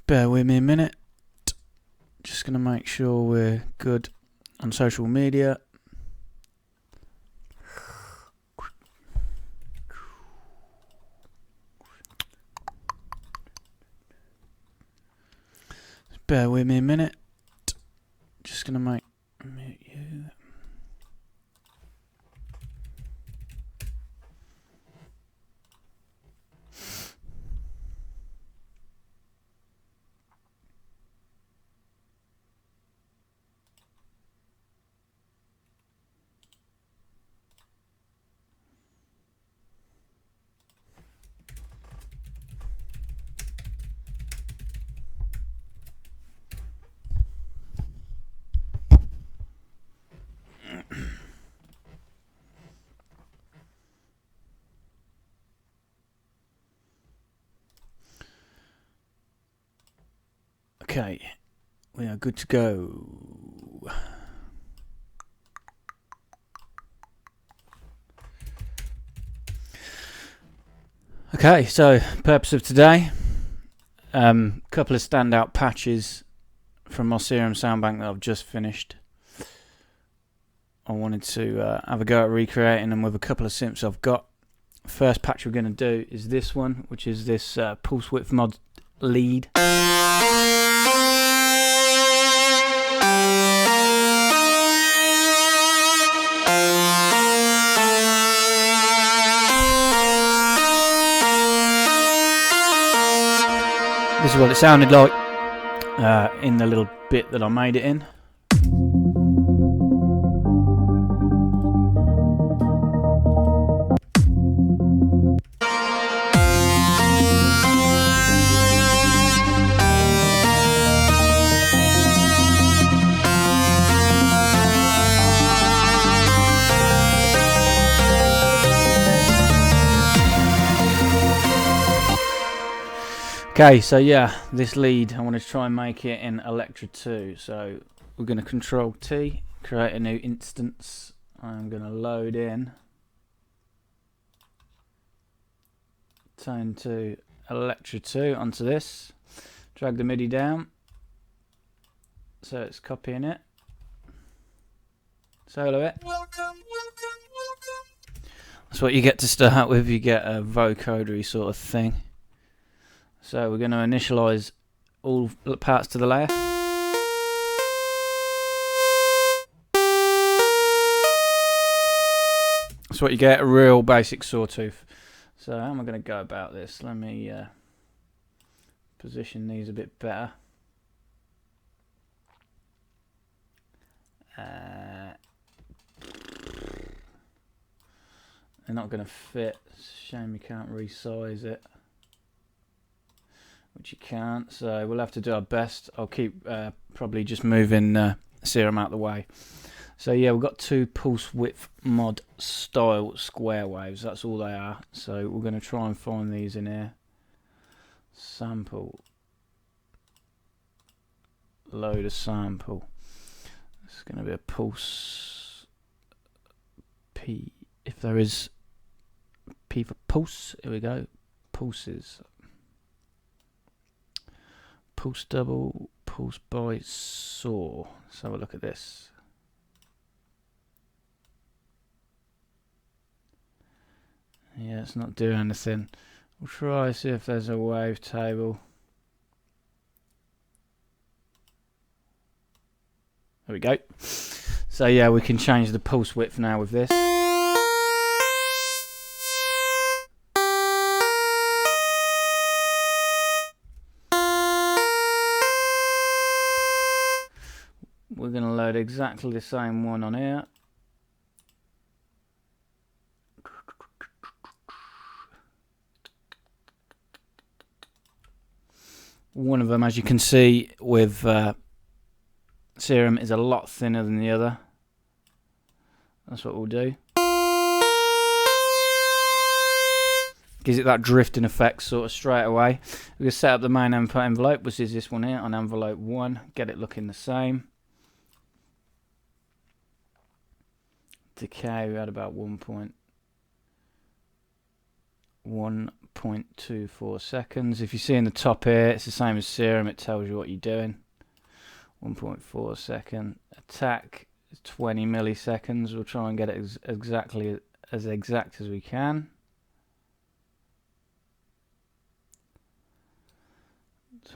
Bear with me a minute. Just going to make sure we're good on social media. Bear with me a minute. Just going to mute you. Okay, we are good to go. Okay, so purpose of today, couple of standout patches from my Serum sound bank that I've just finished. I wanted to have a go at recreating them with a couple of synths I've got. First patch we're going to do is this one, which is this Pulse Width Mod lead. This is what it sounded like in the little bit that I made it in. Okay, so yeah, this lead, I want to try and make it in Electra 2. So we're going to Control T, create a new instance. I'm going to load in Tone to Electra 2 onto this. Drag the MIDI down, so it's copying it. Solo it. That's what you get to start with. You get a vocodery sort of thing. So we're going to initialize all parts to the layer. That's what you get, a real basic sawtooth. So how am I going to go about this? Let me position these a bit better. They're not going to fit. Shame you can't resize it. Which you can't, so we'll have to do our best. I'll keep probably just moving Serum out the way. So yeah, we've got two Pulse Width Mod style square waves. That's all they are. So we're going to try and find these in here. Sample. Load a sample. It's going to be a pulse P. If there is P for pulse, here we go. Pulses. Pulse double, pulse by saw. Let's have a look at this. Yeah, it's not doing anything. We'll try see if there's a wavetable. There we go. So yeah, we can change the pulse width now with this. We're going to load exactly the same one on here. One of them, as you can see, with Serum is a lot thinner than the other. That's what we'll do. Gives it that drifting effect sort of straight away. We're going to set up the main input envelope, which is this one here, on envelope 1. Get it looking the same. Decay, we had about 1.1 1.24 seconds. If you see in the top here, it's the same as serum. It tells you what you're doing. 1.4 second. Attack is 20 milliseconds. We'll try and get it exactly as exact as we can.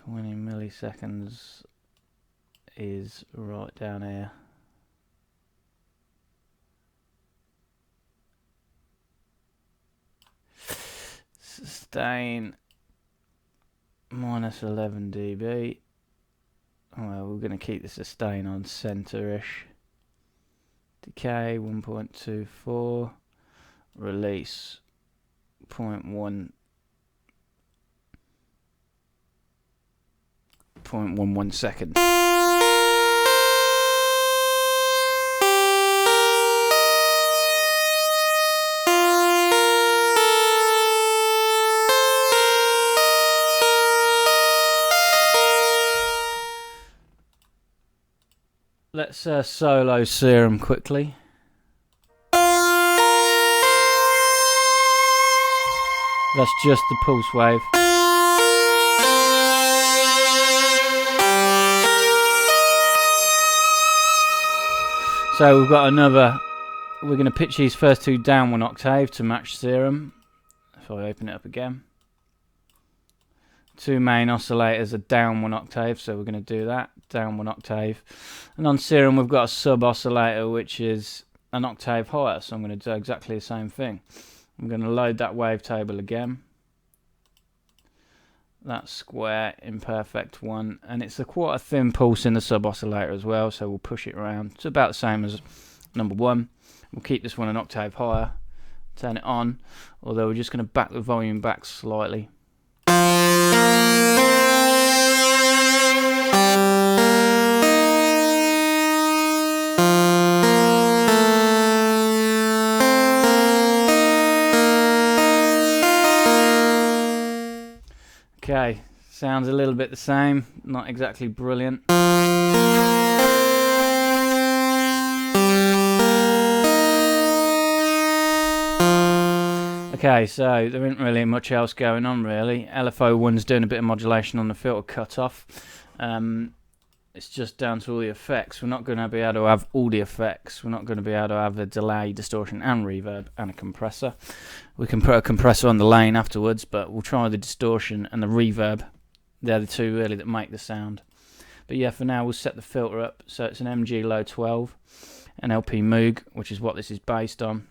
20 milliseconds is right down here. Sustain minus 11 dB. Well, we're going to keep the sustain on center-ish. Decay 1.24. Release 0.11 seconds. Let's solo serum quickly. That's just the pulse wave. So we've got another, we're going to pitch these first two down 1 octave to match serum. If I open it up again. Two main oscillators are down 1 octave, so we're going to do that, down 1 octave. And on serum we've got a sub oscillator which is an octave higher, so I'm going to do exactly the same thing. I'm going to load that wavetable again. That square imperfect one, and it's quite a thin pulse in the sub oscillator as well, so we'll push it around. It's about the same as number one. We'll keep this one an octave higher, turn it on, although we're just going to back the volume back slightly. Okay, sounds a little bit the same, not exactly brilliant. Okay, so there isn't really much else going on really. LFO1's doing a bit of modulation on the filter cutoff. It's just down to all the effects. We're not going to be able to have all the effects. We're not going to be able to have a delay, distortion and reverb and a compressor. We can put a compressor on the lane afterwards, but we'll try the distortion and the reverb. They're the two really that make the sound. But yeah, for now we'll set the filter up. So it's an MG Low 12, an LP Moog, which is what this is based on.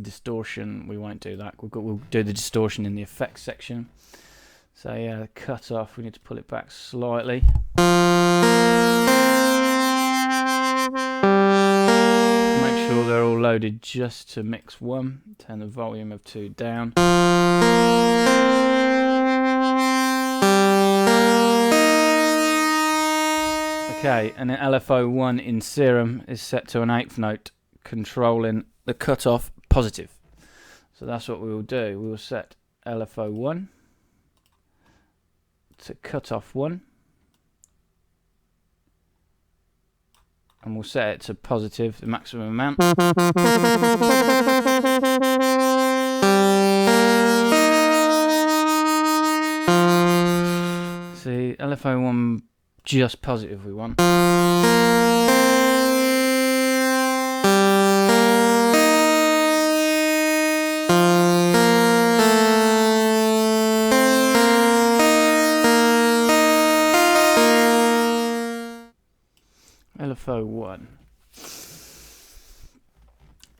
Distortion, we won't do that. We'll do the distortion in the effects section. So yeah, the cut off, we need to pull it back slightly. Make sure they're all loaded just to mix one. Turn the volume of 2 down. Okay, and then LFO1 in serum is set to an 8th note, controlling the cutoff positive. So that's what we will do. We will set LFO1 to cutoff 1, and we'll set it to positive, the maximum amount. See, LFO1 just positive we want.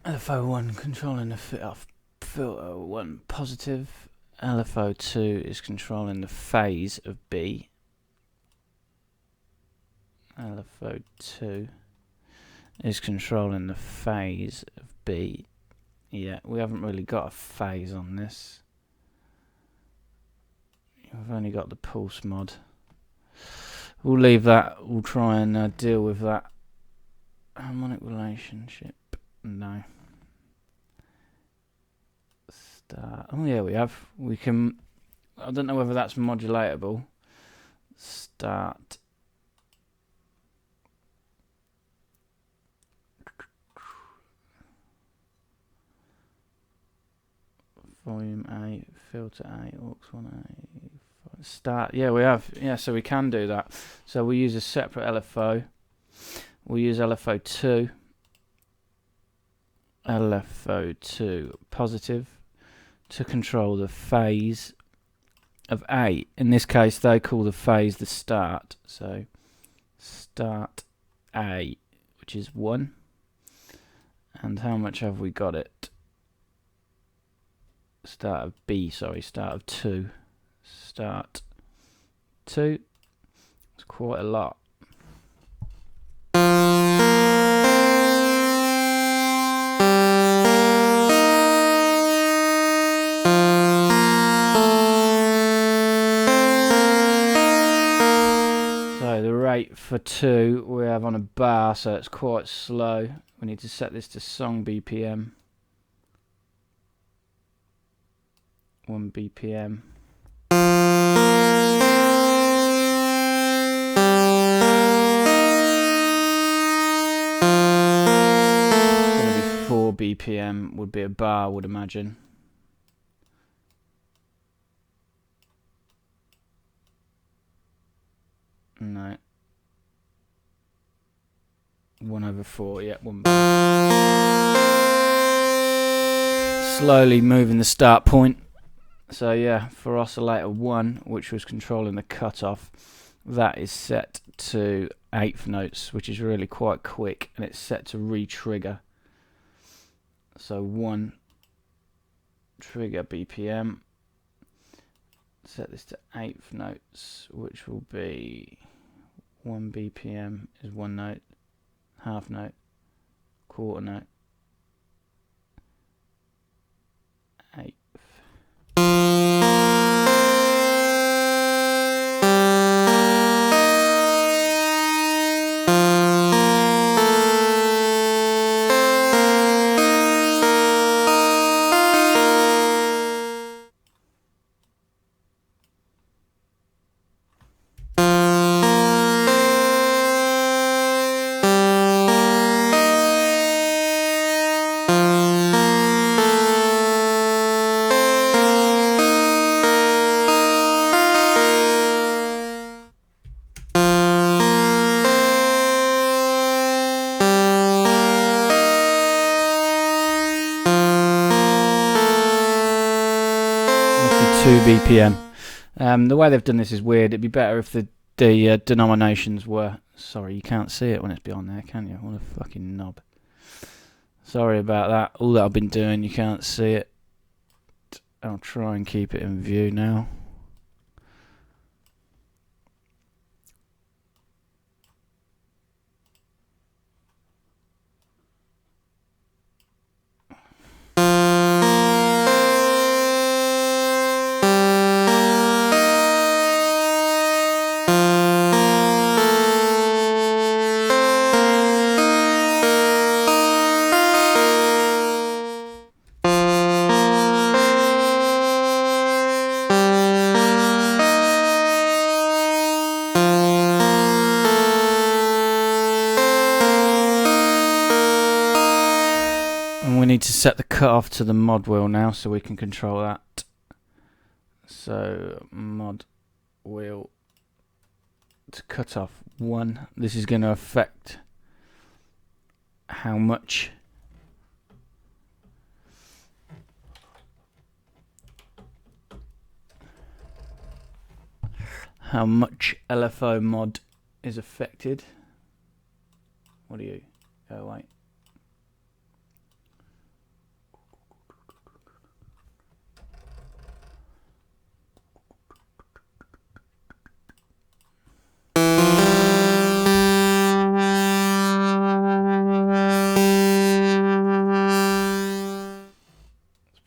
LFO1 controlling the filter 1 positive. LFO2 is controlling the phase of B. LFO2 is controlling the phase of B. Yeah, we haven't really got a phase on this. We've only got the pulse mod. We'll leave that. We'll try and deal with that. Harmonic relationship. No. Start. Oh yeah, we have. We can. I don't know whether that's modulatable. Start. volume A, filter A, aux 1A, start. Yeah, we have. Yeah, so we can do that. So we use a separate LFO. We'll use LFO2. LFO2 positive to control the phase of A. In this case, they call the phase the start. So start A, which is 1. And how much have we got it? Start of B, sorry, start of 2. Start 2. It's quite a lot. So the rate for 2 we have on a bar, so it's quite slow. We need to set this to song BPM. 1 BPM. It's going to be 4 BPM, would be a bar, I would imagine. No. 1/4, yeah, 1 bar. Slowly moving the start point. So yeah, for oscillator 1, which was controlling the cutoff, that is set to 1/8 notes, which is really quite quick, and it's set to re-trigger. So 1 trigger BPM. Set this to 1/8 notes, which will be 1 BPM is 1 note, half note, quarter note, 1/8. BPM. The way they've done this is weird. It'd be better if the denominations were... Sorry, you can't see it when it's beyond there, can you? What a fucking knob. Sorry about that. All that I've been doing, you can't see it. I'll try and keep it in view now. We need to set the cutoff to the mod wheel now so we can control that. So mod wheel to cut off 1. This is going to affect how much LFO mod is affected. What do you? Oh wait.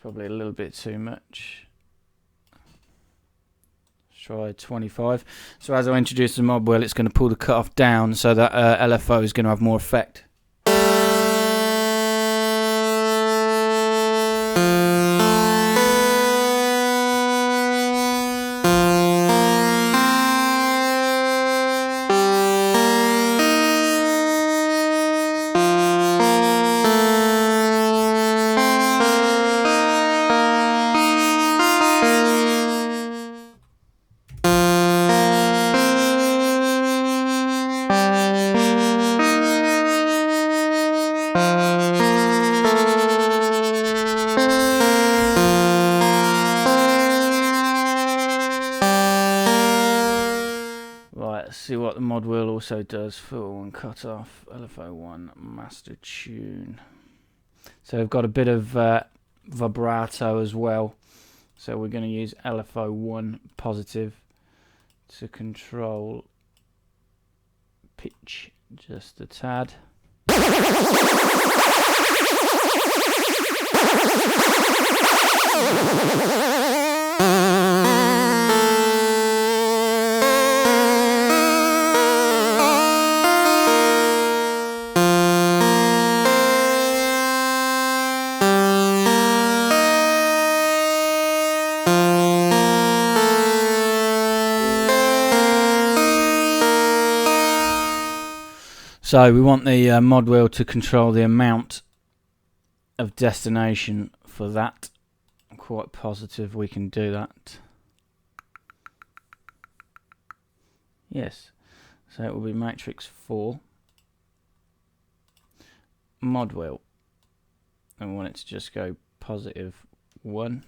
Probably a little bit too much. Let's try 25. So as I introduce the mod wheel, it's going to pull the cutoff down so that LFO is going to have more effect. mod wheel also does full and cut off, LFO1 master tune. So we've got a bit of vibrato as well. So we're going to use LFO1 positive to control pitch just a tad. So we want the mod wheel to control the amount of destination for that. I'm quite positive we can do that. Yes. So it will be matrix 4. Mod wheel. And we want it to just go positive 1.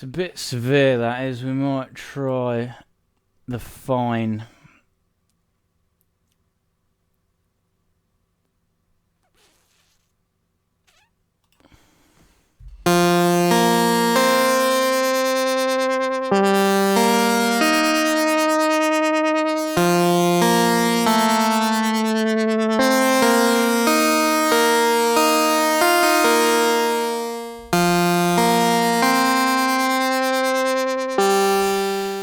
A bit severe, that is. We might try the fine.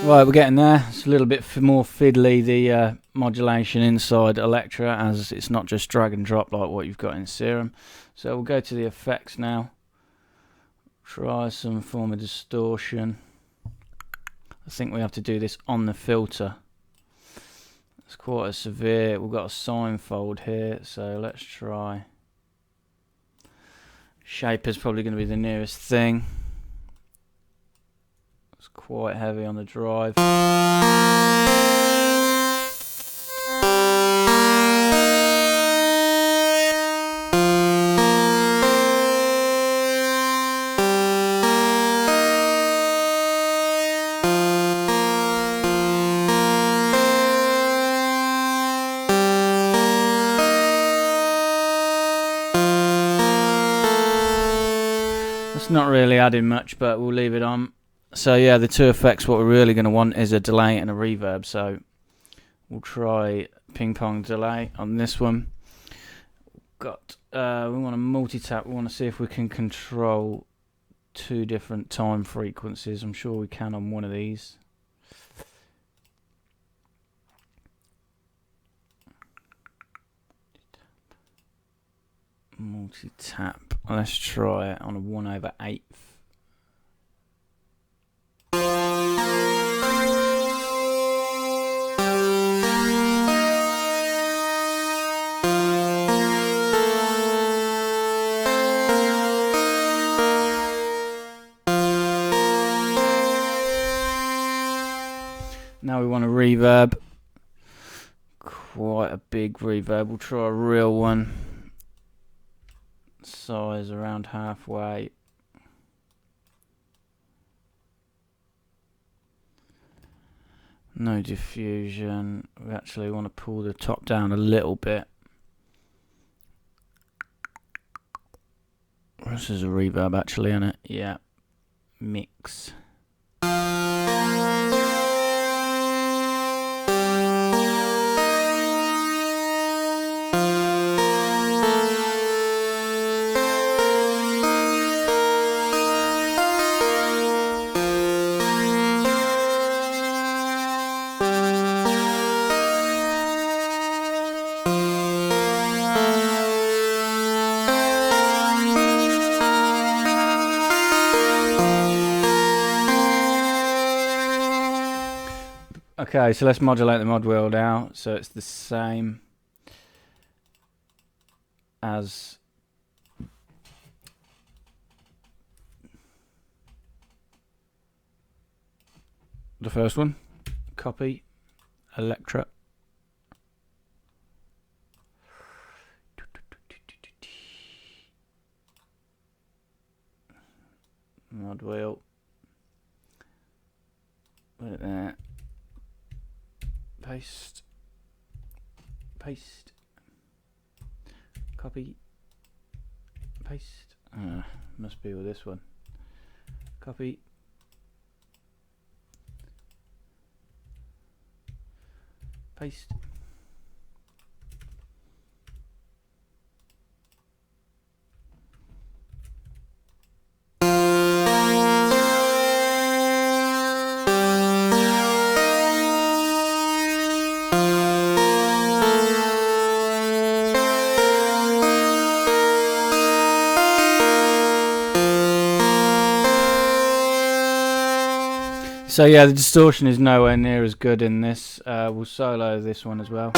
Right, we're getting there. It's a little bit more fiddly, the modulation inside Electra, as it's not just drag and drop like what you've got in Serum. So we'll go to the effects now. Try some form of distortion. I think we have to do this on the filter. It's quite a severe. We've got a sine fold here, so let's try. Shaper's probably going to be the nearest thing. It's quite heavy on the drive. It's not really adding much, but we'll leave it on. So yeah, the two effects, what we're really going to want is a delay and a reverb. So we'll try ping pong delay on this one. We want a multi-tap. We want to see if we can control two different time frequencies. I'm sure we can on one of these. Multi-tap. Let's try it on a 1/8. Now we want a reverb. Quite a big reverb. We'll try a real one. Size around halfway. No diffusion. We actually want to pull the top down a little bit. This is a reverb actually, isn't it? Yeah. Mix. Okay, so let's modulate the mod wheel now, so it's the same as the first one. Copy, Electra. Mod wheel. Put it there. Paste. Paste. Copy. Paste. Must be with this one. Copy. Paste. So yeah, the distortion is nowhere near as good in this. We'll solo this one as well. Need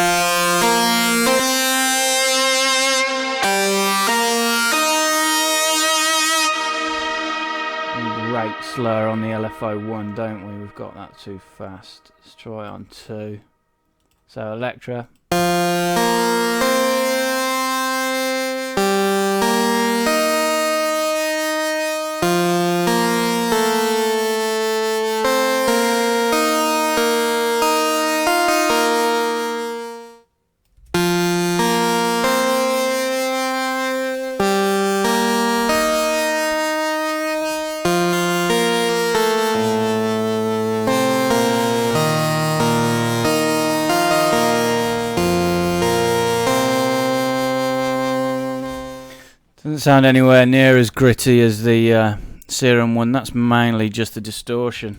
the rate slower on the LFO1, don't we? We've got that too fast. Let's try it on 2. So Electra. Doesn't sound anywhere near as gritty as the Serum one. That's mainly just the distortion.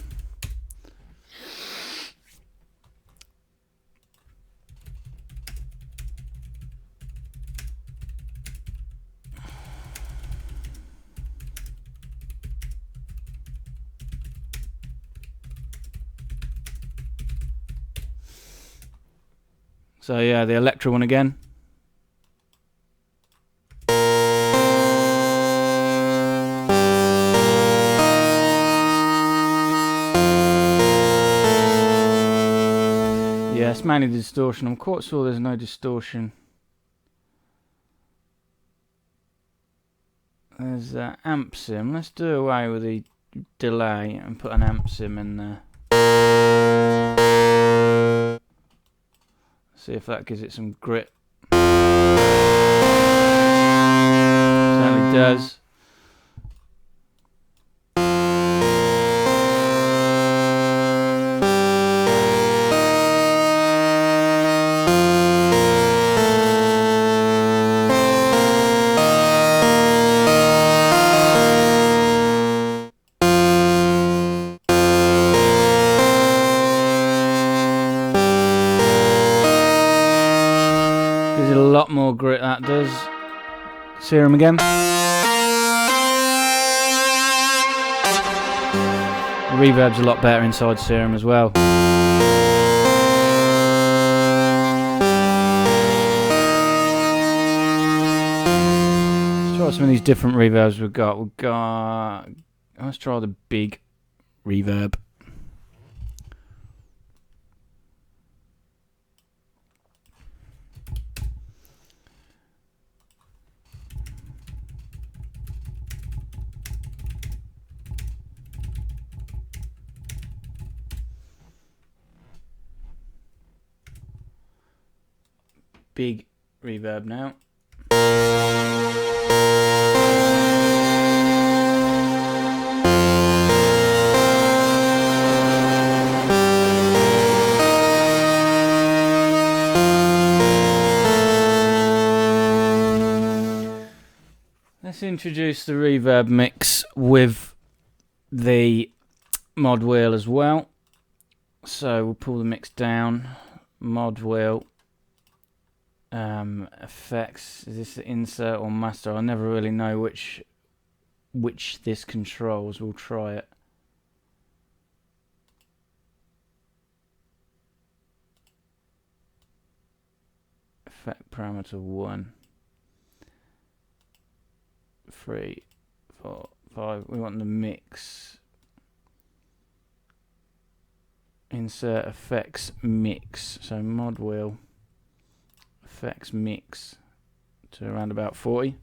So yeah, the Electra one again. Yeah, it's mainly the distortion. I'm quite sure there's no distortion. There's amp sim. Let's do away with the delay and put an amp sim in there. See if that gives it some grit. Certainly does. Gives it a lot more grit, that does. Serum again. Reverb's a lot better inside Serum as well. Let's try some of these different reverbs we've got. Let's try the big reverb. Big reverb now. Let's introduce the reverb mix with the mod wheel as well. So we'll pull the mix down, mod wheel. Effects, is this the insert or master? I never really know which this controls. We'll try it. Effect parameter 1, 3, 4, 5. We want the mix. insert effects mix. So mod wheel effects mix to around about 40.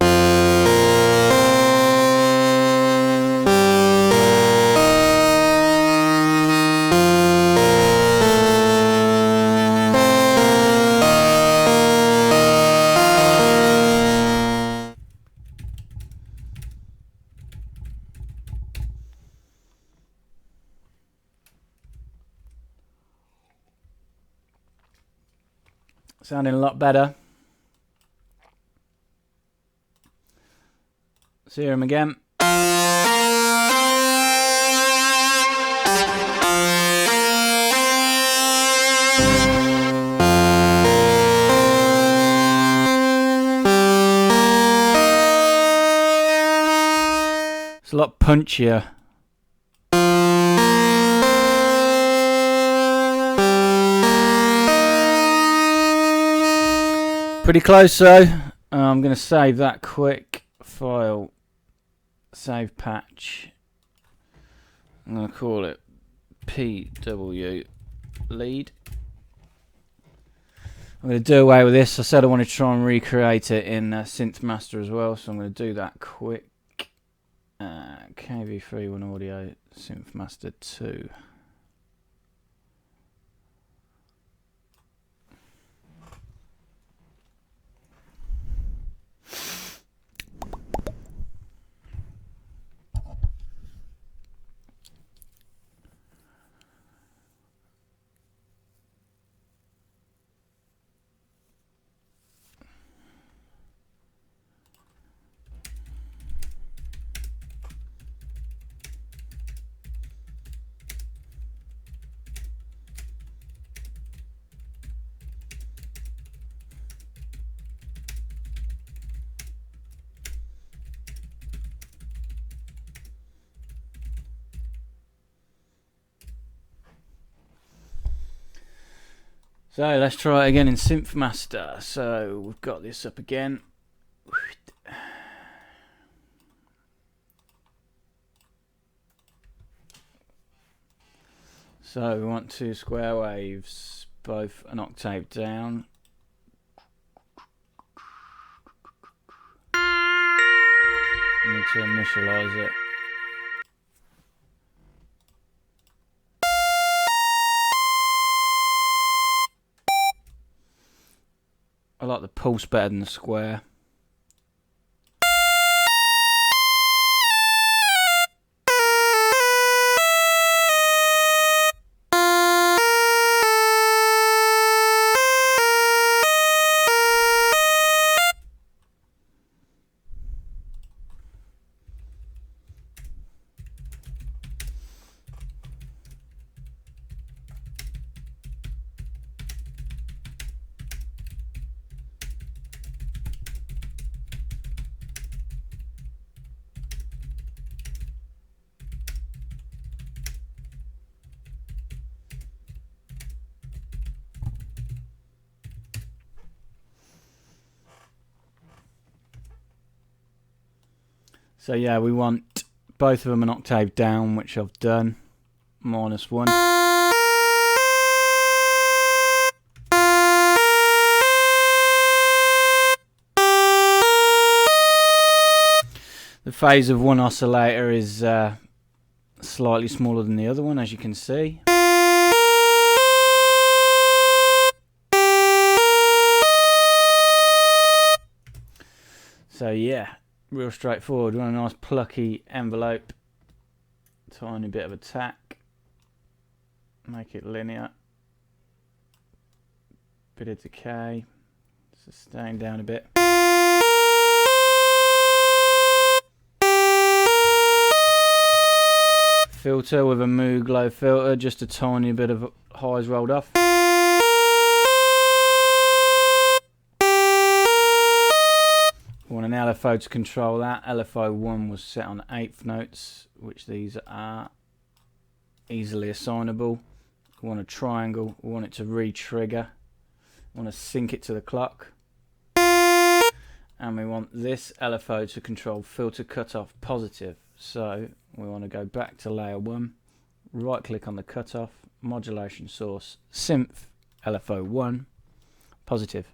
Sounding a lot better. Serum again. It's a lot punchier. Pretty close though. I'm going to save that quick. File, save patch. I'm going to call it PW lead. I'm going to do away with this. I said I wanted to try and recreate it in Synth Master as well, so I'm going to do that quick. KV31 Audio, Synth Master 2. So let's try it again in Synth Master. So we've got this up again. So we want two square waves, both an octave down. We need to initialize it. I like the pulse better than the square. So yeah, we want both of them an octave down, which I've done. -1. The phase of one oscillator is slightly smaller than the other one, as you can see. So yeah, real straightforward. We want a nice plucky envelope, tiny bit of attack, make it linear, bit of decay, sustain down a bit. Filter with a Moog low filter, just a tiny bit of highs rolled off. We want an LFO to control that. LFO 1 was set on 1/8 notes, which these are easily assignable. We want a triangle. We want it to re-trigger. We want to sync it to the clock. And we want this LFO to control filter cutoff positive. So we want to go back to layer 1. right click on the cutoff, modulation source, synth LFO1, positive.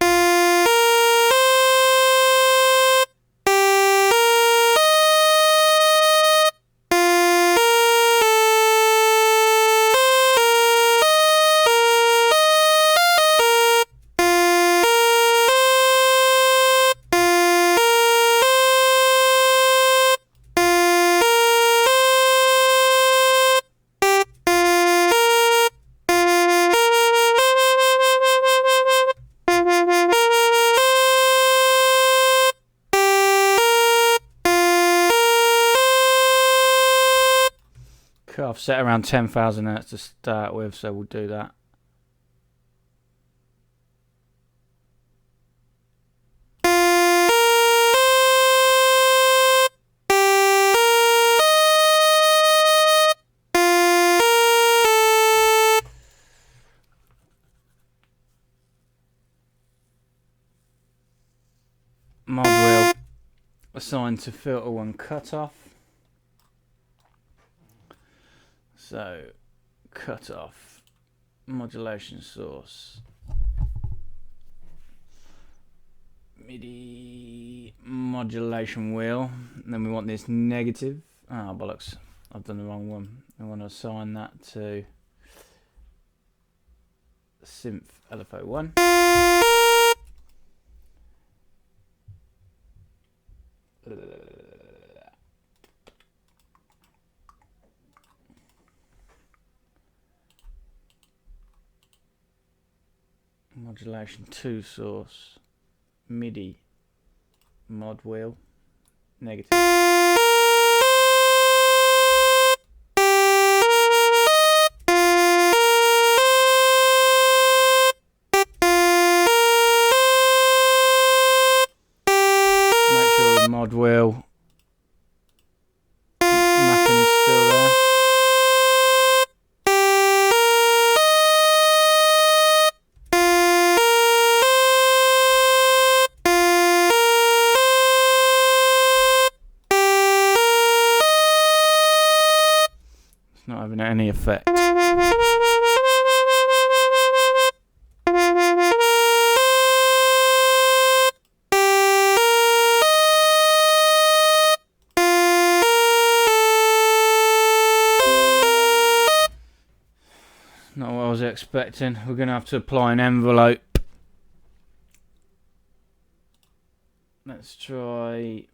I've set around 10,000 hertz to start with, so we'll do that. Mod wheel assigned to filter 1 cutoff. So, cutoff, modulation source, MIDI modulation wheel, and then we want this negative. Ah, bollocks, I've done the wrong one. I want to assign that to synth LFO1. Modulation 2 source, MIDI mod wheel, negative. Make sure the mod wheel mapping is still there. Not having any effect. Not what I was expecting. We're going to have to apply an envelope. Let's try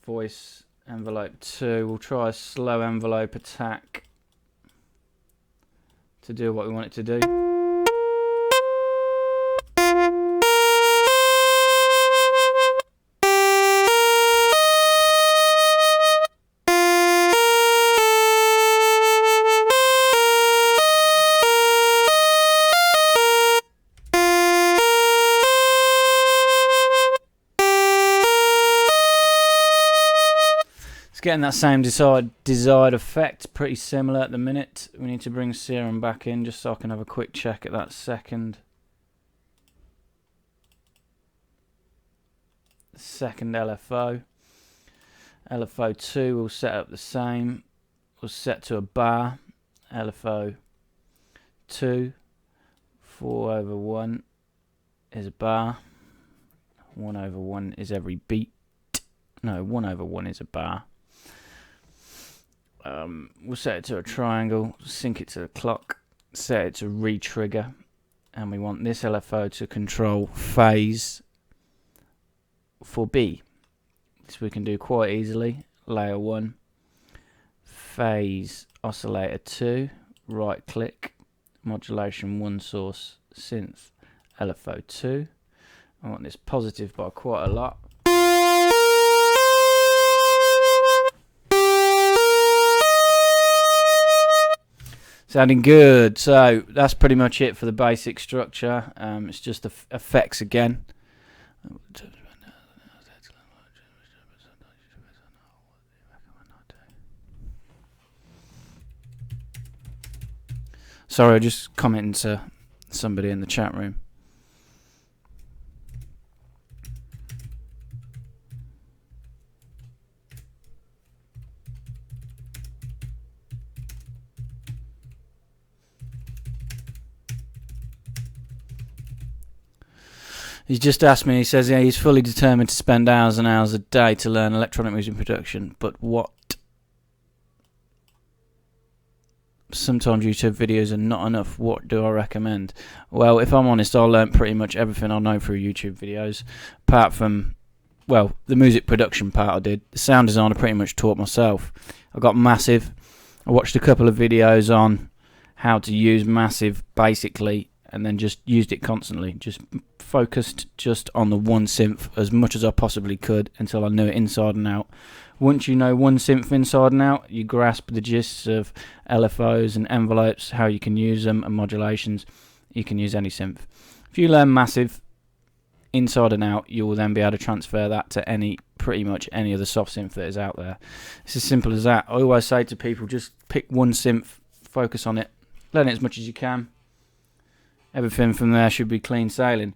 voice envelope 2. We'll try a slow envelope attack to do what we want it to do. Getting that same desired effect, pretty similar at the minute. We need to bring Serum back in just so I can have a quick check at that second LFO. LFO 2 will set up the same. We'll set to a bar. LFO 2, 4/1 is a bar. 1/1 is every beat. No, 1/1 is a bar. We'll set it to a triangle, sync it to the clock, set it to re-trigger, and we want this LFO to control phase for B. This we can do quite easily. Layer 1, phase oscillator 2, right click, modulation 1 source, synth LFO 2. I want this positive by quite a lot. Sounding good. So that's pretty much it for the basic structure. It's just the effects again. Sorry, I just commenting to somebody in the chat room. He's just asked me, he says, yeah, he's fully determined to spend hours and hours a day to learn electronic music production, but what? Sometimes YouTube videos are not enough. What do I recommend? Well, if I'm honest, I learnt pretty much everything I know through YouTube videos, apart from, well, the music production part I did. The sound design I pretty much taught myself. I got Massive. I watched a couple of videos on how to use Massive, basically, and then just used it constantly. Just focused just on the one synth as much as I possibly could until I knew it inside and out. Once you know one synth inside and out, you grasp the gists of LFOs and envelopes, how you can use them, and modulations. You can use any synth. If you learn Massive inside and out, you will then be able to transfer that to pretty much any other soft synth that is out there. It's as simple as that. I always say to people, just pick one synth, focus on it, learn it as much as you can. Everything from there should be clean sailing.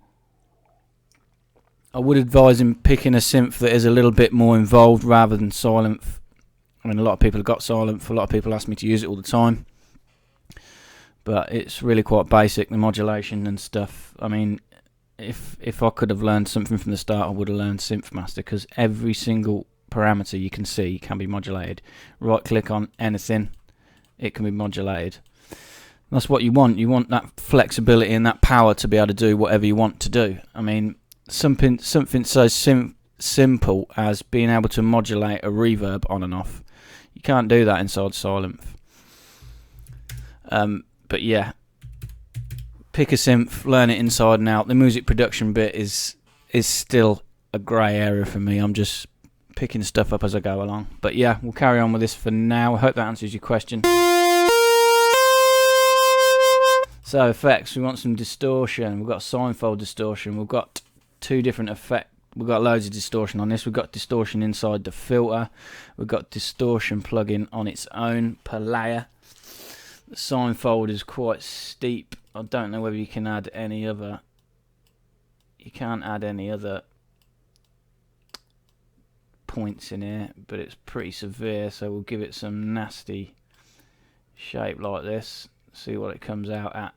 I would advise him picking a synth that is a little bit more involved rather than Sylenth. I mean, a lot of people have got Sylenth. A lot of people ask me to use it all the time. But it's really quite basic, the modulation and stuff. I mean, if I could have learned something from the start, I would have learned SynthMaster, because every single parameter you can see can be modulated. Right click on anything, it can be modulated. That's what you want. You want that flexibility and that power to be able to do whatever you want to do. I mean, something so simple as being able to modulate a reverb on and off. You can't do that inside Sylenth. But yeah, pick a synth, learn it inside and out. The music production bit is still a grey area for me. I'm just picking stuff up as I go along. But yeah, we'll carry on with this for now. I hope that answers your question. So effects, we want some distortion. We've got sinefold distortion. We've got two different effects. We've got loads of distortion on this. We've got distortion inside the filter. We've got distortion plugin on its own per layer. The sinefold is quite steep. I don't know whether you can add any other. You can't add any other points in here, but it's pretty severe, so we'll give it some nasty shape like this. See what it comes out at.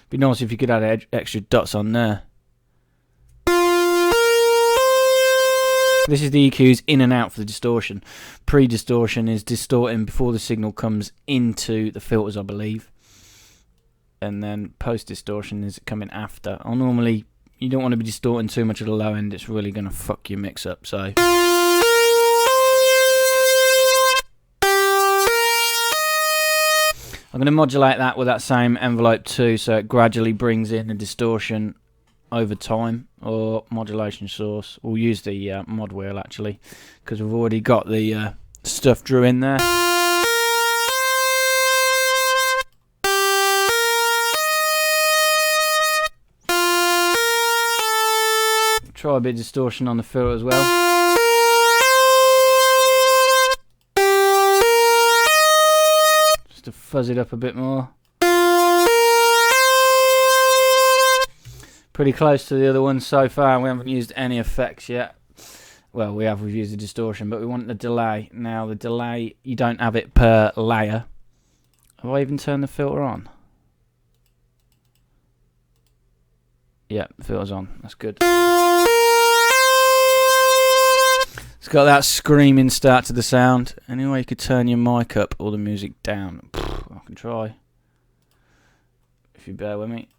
Be nice if you could add extra dots on there. This is the EQs in and out for the distortion. Pre-distortion is distorting before the signal comes into the filters, I believe. And then post-distortion is coming after. Normally, you don't want to be distorting too much at the low end. It's really going to fuck your mix up. So I'm going to modulate that with that same envelope too, so it gradually brings in the distortion over time, or modulation source. We'll use the mod wheel actually, because we've already got the stuff drew in there. Try a bit of distortion on the filter as well. To fuzz it up a bit more. Pretty close to the other one so far. We haven't used any effects yet. Well, we've used the distortion, but we want the delay. Now the delay, you don't have it per layer. Have I even turned the filter on? Yeah, the filter's on. That's good. It's got that screaming start to the sound. Anyway, you could turn your mic up or the music down. I can try, if you bear with me.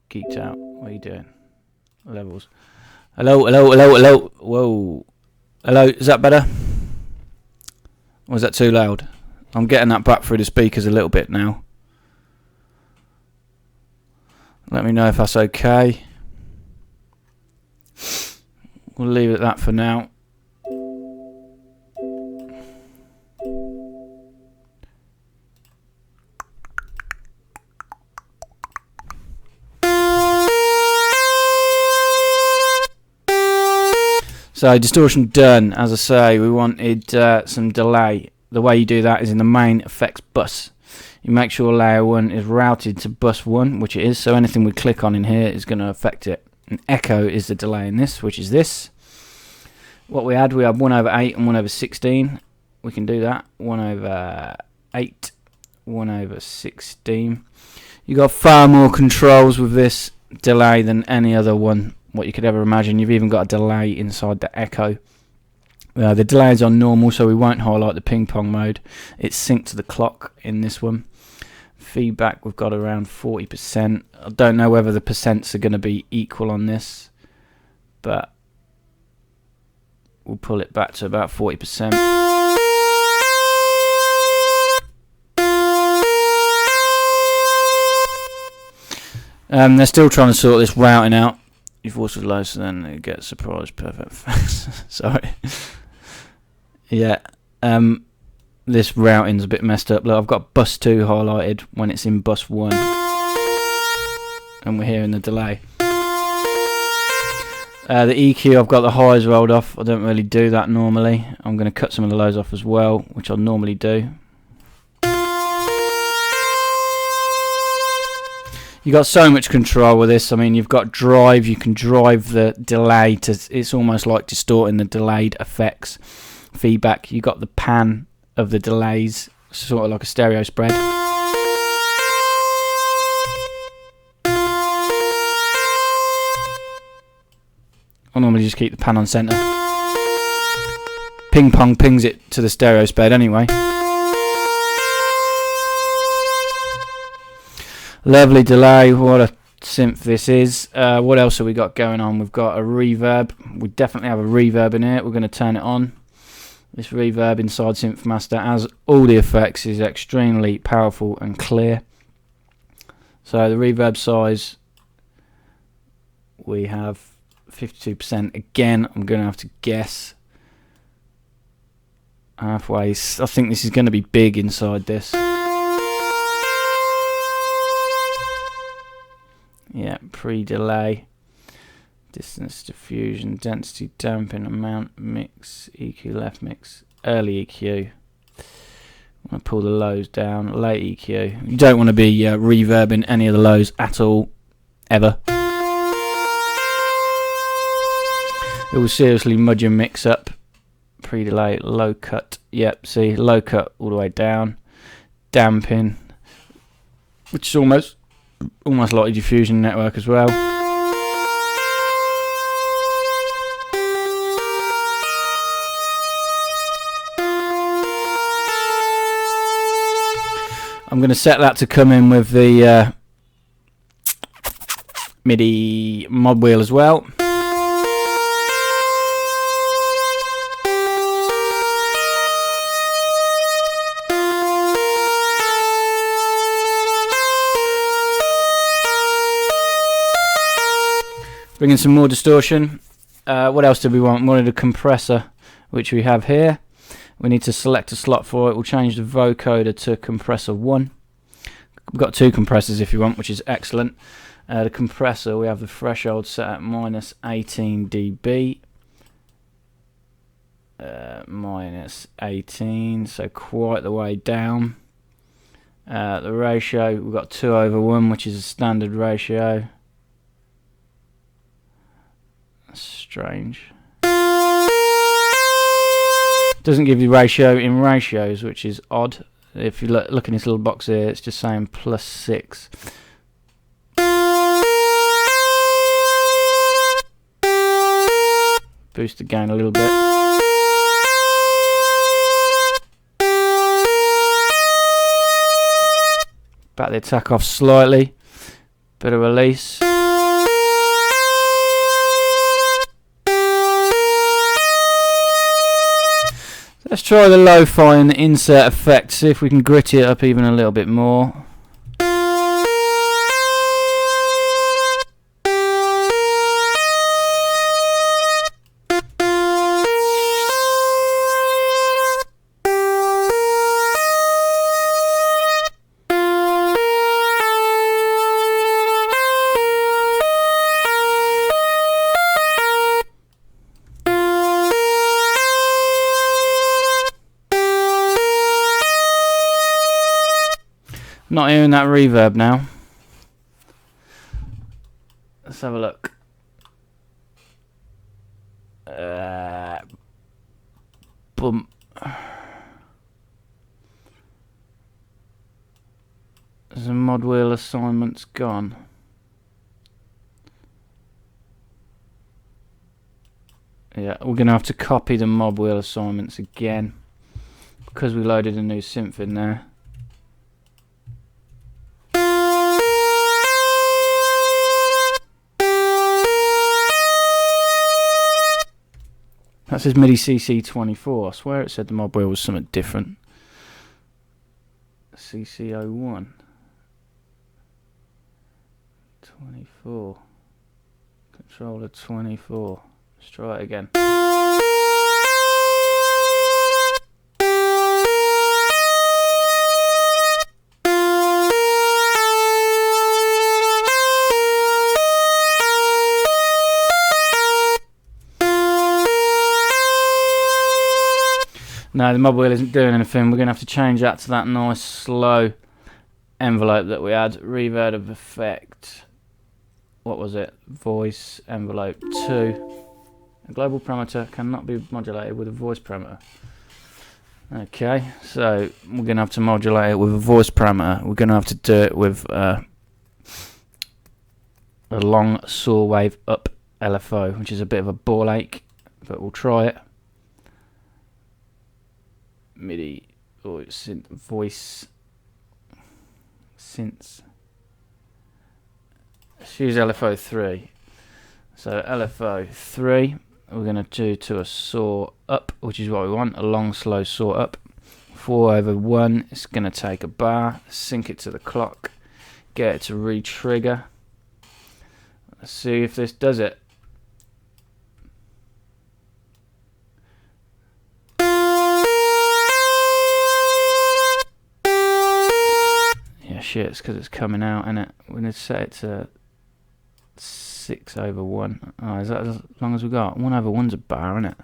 Geeked out. What are you doing? Levels. Hello, hello, hello, hello. Whoa. Hello, is that better? Or is that too loud? I'm getting that back through the speakers a little bit now. Let me know if that's okay. We'll leave it at that for now. So distortion done. As I say, we wanted some delay. The way you do that is in the main effects bus. You make sure layer 1 is routed to bus 1, which it is, so anything we click on in here is going to affect it. And echo is the delay in this, which is this. What we had 1/8 and 1/16. We can do that. 1/8, 1/16. You got far more controls with this delay than any other one what you could ever imagine. You've even got a delay inside the echo. The delay is on normal, so we won't highlight the ping pong mode. It's synced to the clock in this one. Feedback, we've got around 40%. I don't know whether the percents are going to be equal on this, but we'll pull it back to about 40%. They're still trying to sort this routing out. Your voice was low, so then it gets surprised. Perfect. Sorry. Yeah. This routing's a bit messed up. Look, I've got bus 2 highlighted when it's in bus 1. And we're hearing the delay. The EQ, I've got the highs rolled off. I don't really do that normally. I'm going to cut some of the lows off as well, which I normally do. You got so much control with this. I mean, you've got drive. You can drive the delay to. It's almost like distorting the delayed effects. Feedback. You got the pan of the delays, sort of like a stereo spread. I normally just keep the pan on center. Ping pong pings it to the stereo spread anyway. Lovely delay. What a synth this is. What else have we got going on? We've got a reverb. We definitely have a reverb in here. We're going to turn it on. This reverb inside Synth Master, as all the effects, is extremely powerful and clear. So the reverb size, we have 52%. Again, I'm going to have to guess halfway. I think this is going to be big inside this. Yeah, pre-delay, distance diffusion, density damping, amount mix, EQ left mix, early EQ. I'm going to pull the lows down, late EQ. You don't want to be reverbing any of the lows at all, ever. It will seriously mudge your mix up. Pre-delay, low cut. Yep, see, low cut all the way down. Damping, which is almost like a diffusion network as well. I'm going to set that to come in with the MIDI mod wheel as well. Bring in some more distortion. What else did we want? We wanted a compressor, which we have here. We need to select a slot for it. We'll change the vocoder to compressor 1. We've got 2 compressors if you want, which is excellent. The compressor, we have the threshold set at minus 18 dB. Minus 18, so quite the way down. The ratio, we've got 2/1, which is a standard ratio. That's strange. Doesn't give you ratio in ratios, which is odd. If you look in this little box here, it's just saying +6. Boost the gain a little bit. Back the attack off slightly. Bit of release. Let's try the lo-fi and the insert effect, see if we can gritty it up even a little bit more. Not hearing that reverb now. Let's have a look. Boom. The mod wheel assignment's gone. Yeah, we're going to have to copy the mod wheel assignments again because we loaded a new synth in there. That says MIDI CC24. I swear it said the mod wheel was something different. CC01. 24. Controller 24. Let's try it again. No, the mod wheel isn't doing anything. We're going to have to change that to that nice slow envelope that we had. Reverb of effect. What was it? Voice envelope 2. A global parameter cannot be modulated with a voice parameter. Okay, so we're going to have to modulate it with a voice parameter. We're going to have to do it with a long saw wave up LFO, which is a bit of a ball ache, but we'll try it. MIDI or synth voice synths. Let's use LFO 3. So LFO 3 we're going to do to a saw up, which is what we want, a long slow saw up. 4/1, it's going to take a bar, sync it to the clock, get it to re-trigger. Let's see if this does it. Shit, it's because it's coming out, innit? We're going to set it to 6/1. Oh, is that as long as we got? 1/1's a bar, innit?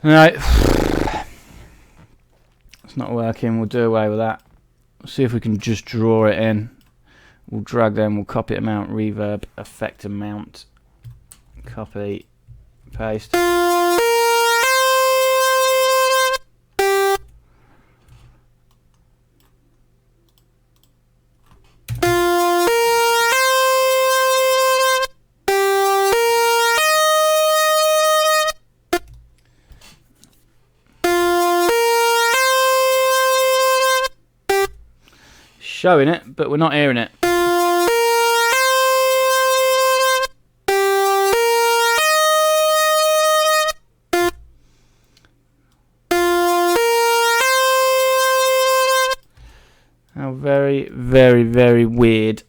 Right. It's not working. We'll do away with that. See if we can just draw it in. We'll drag them, we'll copy it, amount, reverb, effect amount, copy, paste. Showing it, but we're not hearing it. How very, very, very weird.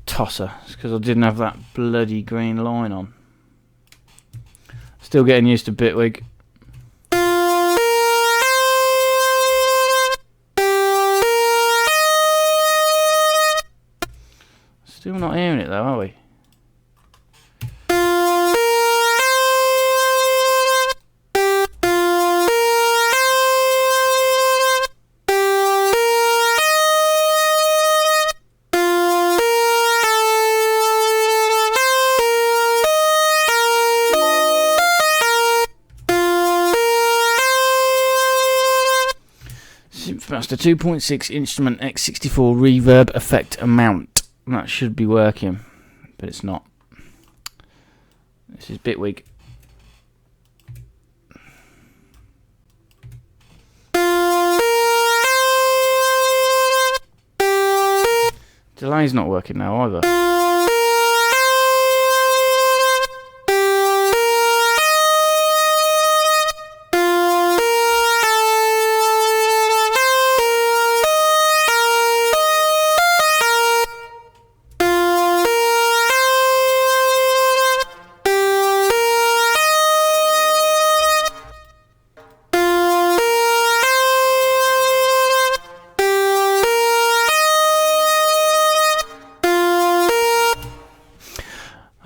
Tosser. It's because I didn't have that bloody green line on. Still getting used to Bitwig. Still not hearing it though, are we? Synthmaster 2.6 instrument X64 reverb effect amount. That should be working, but it's not. This is Bitwig. Delay's not working now either.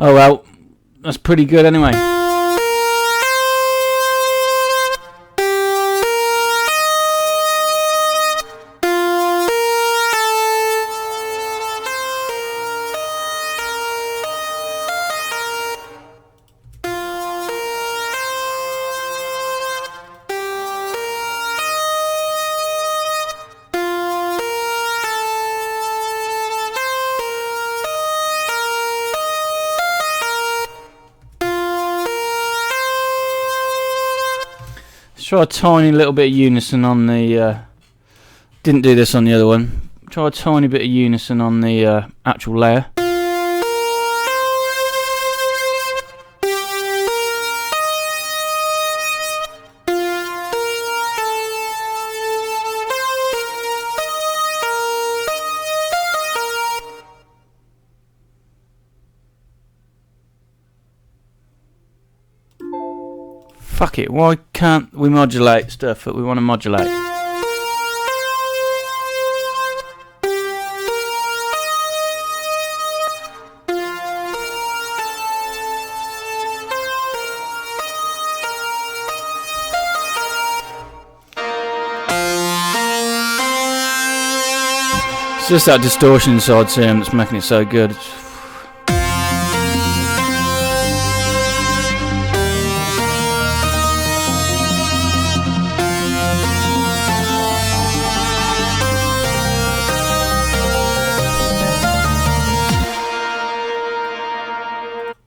Oh well, that's pretty good anyway. Try a tiny little bit of unison on the. Didn't do this on the other one. Try a tiny bit of unison on the actual layer. Fuck it, why can't we modulate stuff that we want to modulate? It's just that distortion inside CM that's making it so good.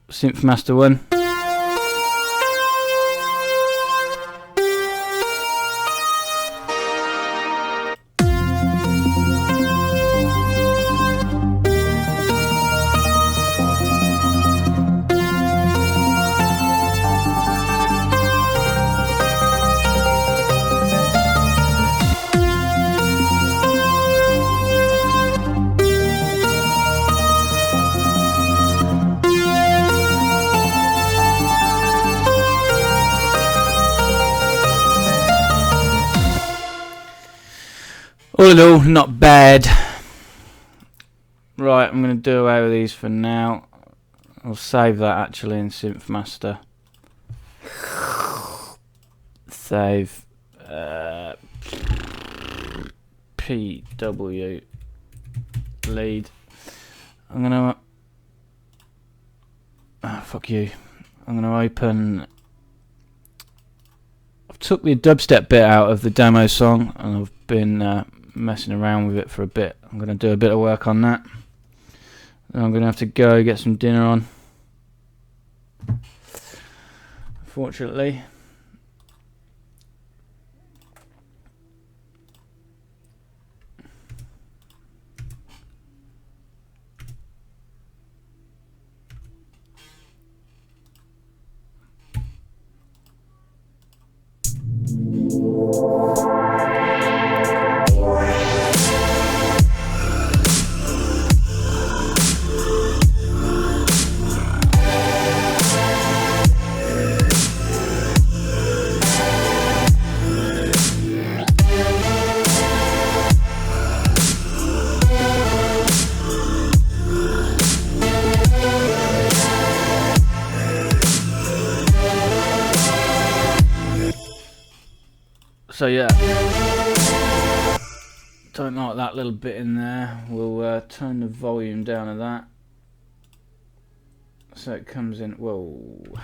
Synth Master 1. All in all, not bad. Right, I'm going to do away with these for now. I'll save that actually in Synth Master. Save PW lead. I'm going to... fuck you. I'm going to open... I've took the dubstep bit out of the demo song and I've been messing around with it for a bit. I'm going to do a bit of work on that. Then I'm going to have to go get some dinner on. Unfortunately. So yeah, don't like that little bit in there. We'll turn the volume down of that so it comes in. Whoa!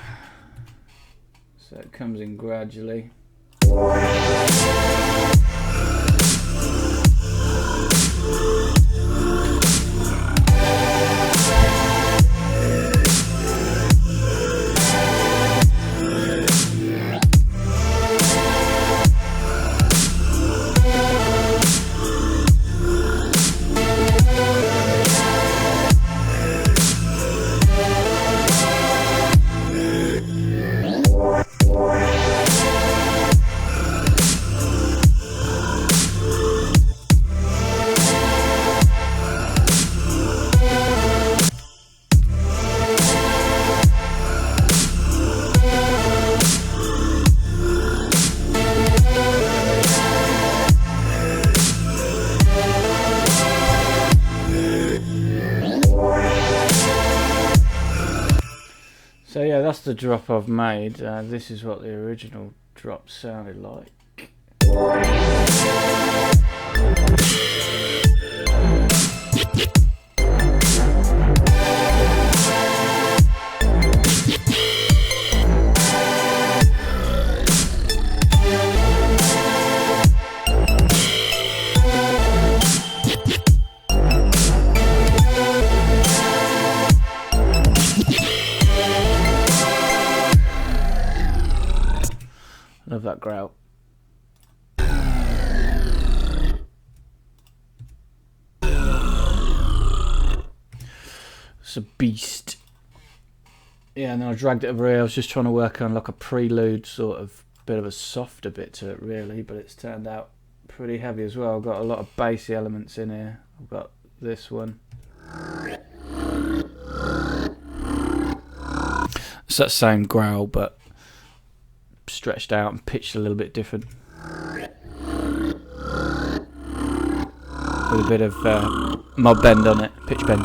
So it comes in gradually. yeah, that's the drop I've made. This is what the original drop sounded like. Love that growl. It's a beast. Yeah, and then I dragged it over here. I was just trying to work on like a prelude, sort of bit of a softer bit to it really, but it's turned out pretty heavy as well. I've got a lot of bassy elements in here. I've got this one. It's that same growl, but stretched out and pitched a little bit different. With a bit of mod bend on it, pitch bend.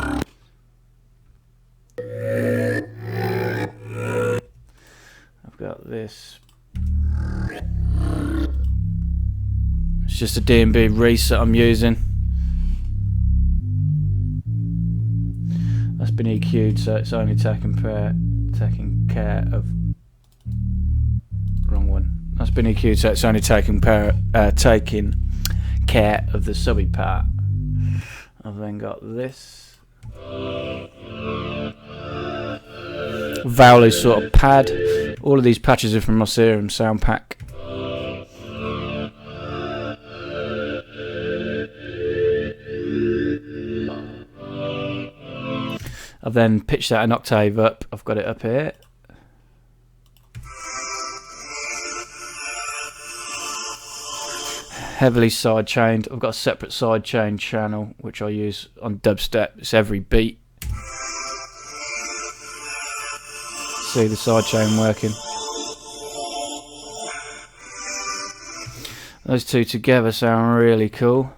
I've got this. It's just a D&B reset I'm using. That's been EQ'd, so it's only taking care of. Wrong one. That's been EQ'd, so it's only taking care of the subby part. I've then got this Vowley sort of pad. All of these patches are from Moserum Sound Pack. I've then pitched that an octave up. I've got it up here. Heavily side chained. I've got a separate side chain channel which I use on dubstep. It's every beat. See the side chain working. Those two together sound really cool.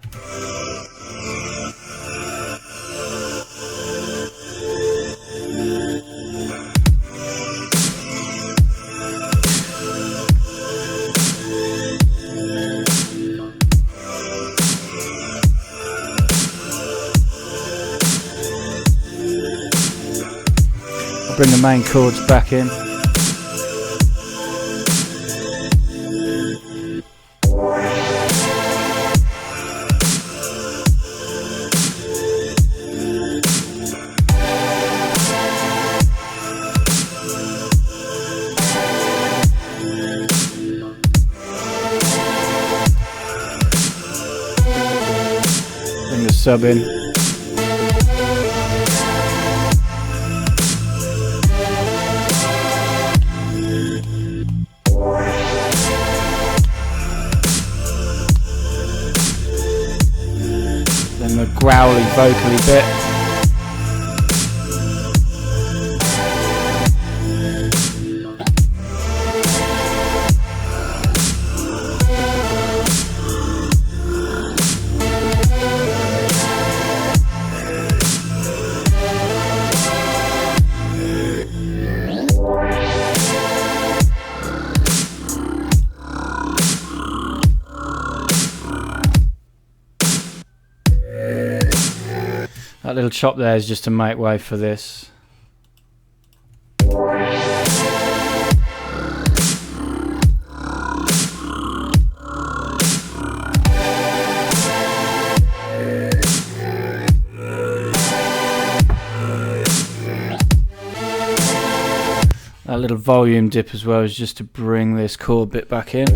Bring the main chords back in. Bring the sub in. The growly vocally bit. That little chop there is just to make way for this. That little volume dip as well is just to bring this chord bit back in.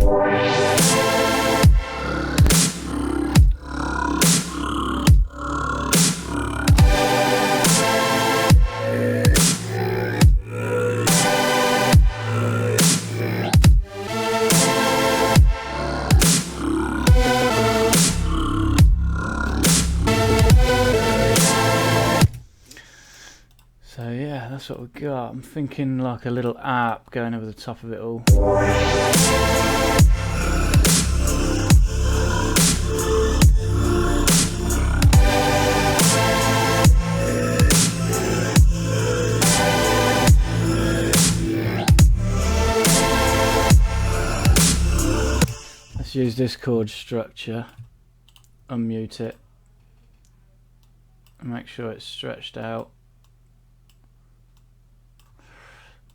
So yeah, that's what we've got. I'm thinking like a little arp going over the top of it all. choose this chord structure, unmute it, make sure it's stretched out,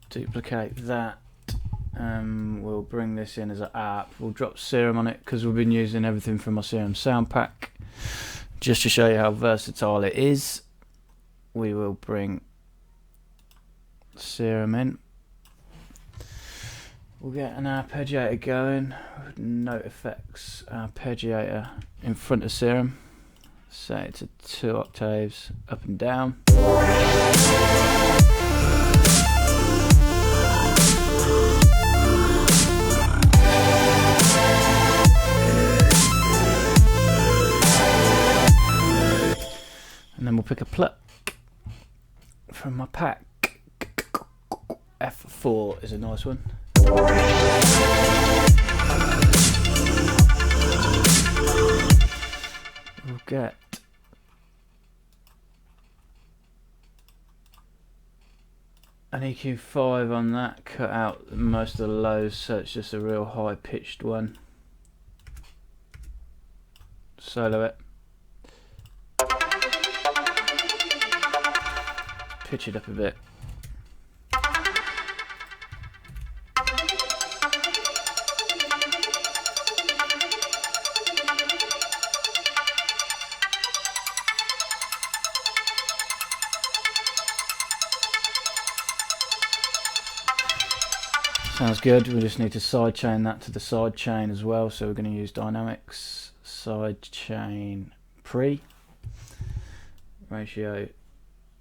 duplicate that, and we'll bring this in as an app. We'll drop Serum on it because we've been using everything from our Serum sound pack. Just to show you how versatile it is, we will bring Serum in. We'll get an arpeggiator going, Note Effects arpeggiator in front of Serum. Set it to 2 octaves up and down. And then we'll pick a pluck from my pack. F4 is a nice one. We'll get an EQ5 on that, cut out most of the lows so it's just a real high pitched one. Solo it. Pitch it up a bit. Sounds good. We just need to sidechain that to the sidechain as well, so we're going to use Dynamics sidechain pre ratio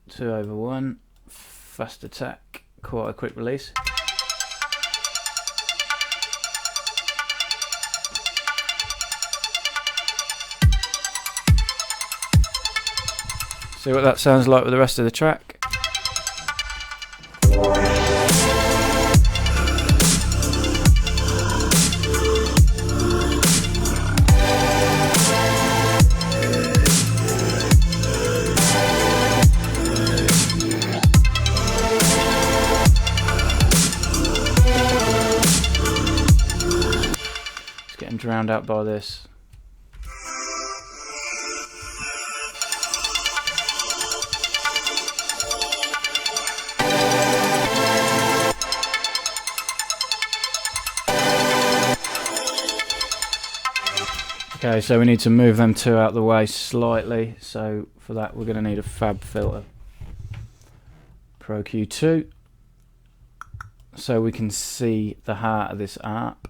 2/1, fast attack, quite a quick release. See what that sounds like with the rest of the track. Drowned out by this. Okay, so we need to move them two out the way slightly, so for that we're going to need a fab filter. Pro Q2, so we can see the heart of this arp.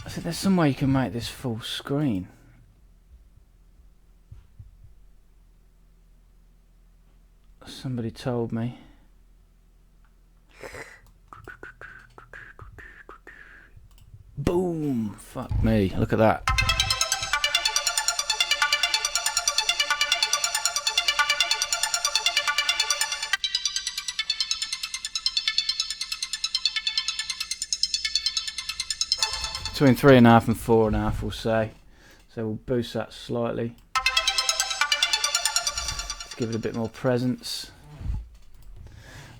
So there's some way you can make this full screen. Somebody told me. Boom! Fuck me, look at that. Between 3.5 and 4.5 we'll say. So we'll boost that slightly. Let's give it a bit more presence.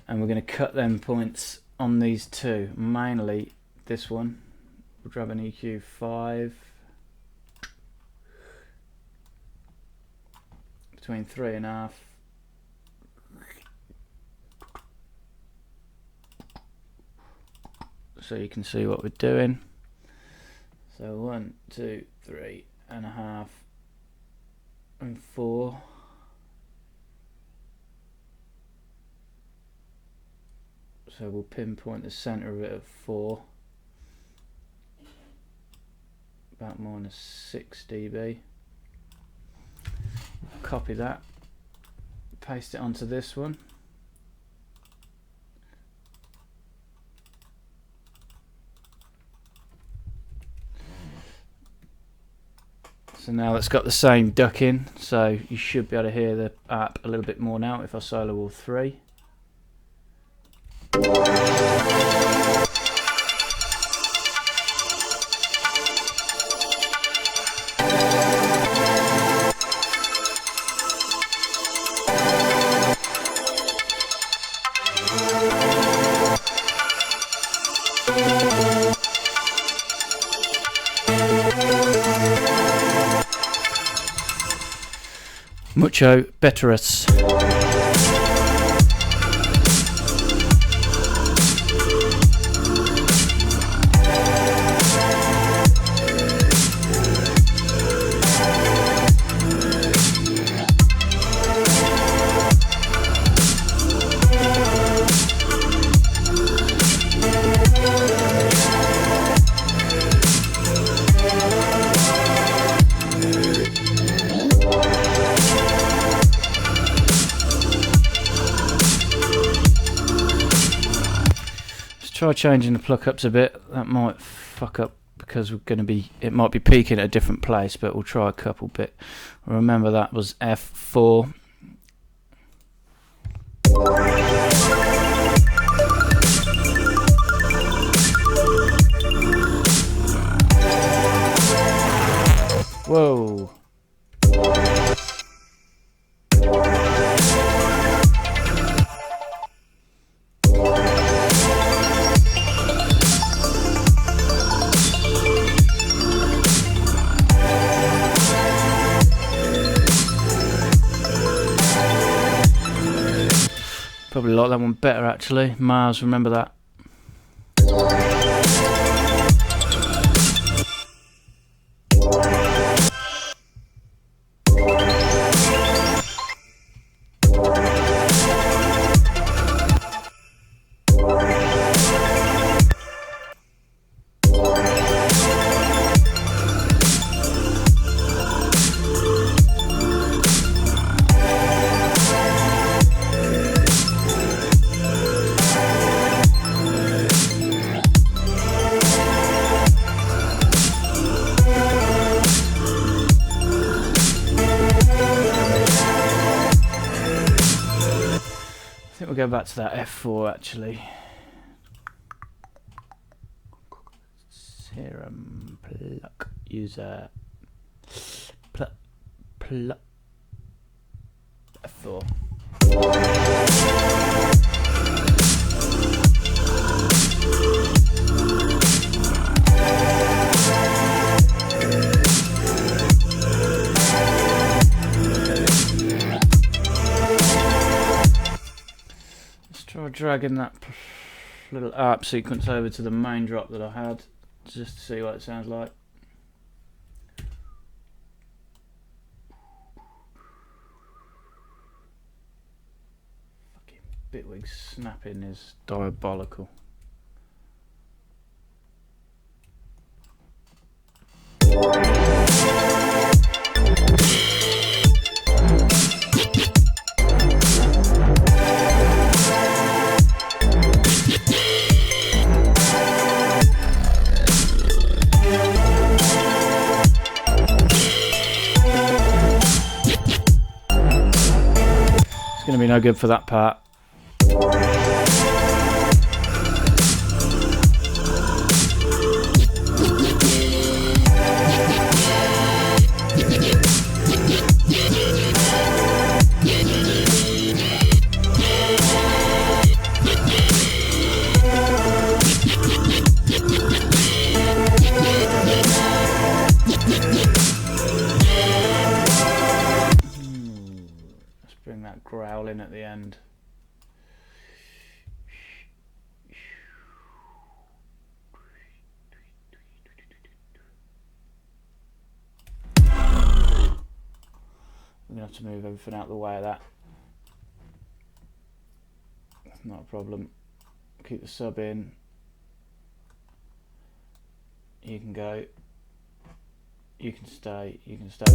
And we're going to cut them points on these two, mainly this one. We'll grab an EQ5 between 3.5 so you can see what we're doing. So 1, 2, 3.5 and 4. So we'll pinpoint the center of it at 4. About -6 dB. Copy that, paste it onto this one. So now it's got the same duck in, so you should be able to hear the app a little bit more now if I solo all 3. Mucho betterus. Try changing the pluck ups a bit. That might fuck up because it might be peaking at a different place, but we'll try a couple bit. Remember that was F4. Whoa. Probably like that one better actually. Mars, remember that. We'll go back to that F4 actually. Serum pluck user pluck F4. Try dragging that little ARP sequence over to the main drop that I had, just to see what it sounds like. Fucking Bitwig snapping is diabolical. It's going to be no good for that part. Bring that growl in at the end. We're going to have to move everything out of the way of that. That's not a problem. Keep the sub in. You can go. You can stay. You can stay.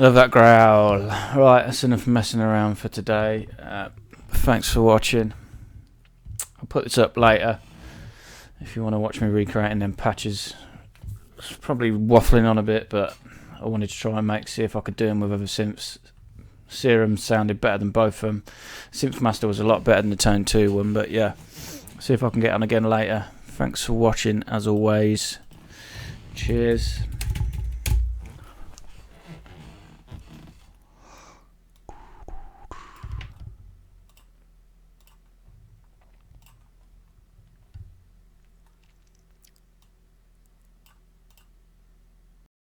Love that growl. Right, that's enough messing around for today. Thanks for watching. I'll put this up later if you want to watch me recreating them patches. It's probably waffling on a bit, but I wanted to try and see if I could do them with other synths. Serum sounded better than both of them. Synthmaster was a lot better than the Tone 2 one, but yeah. See if I can get on again later. Thanks for watching, as always. Cheers.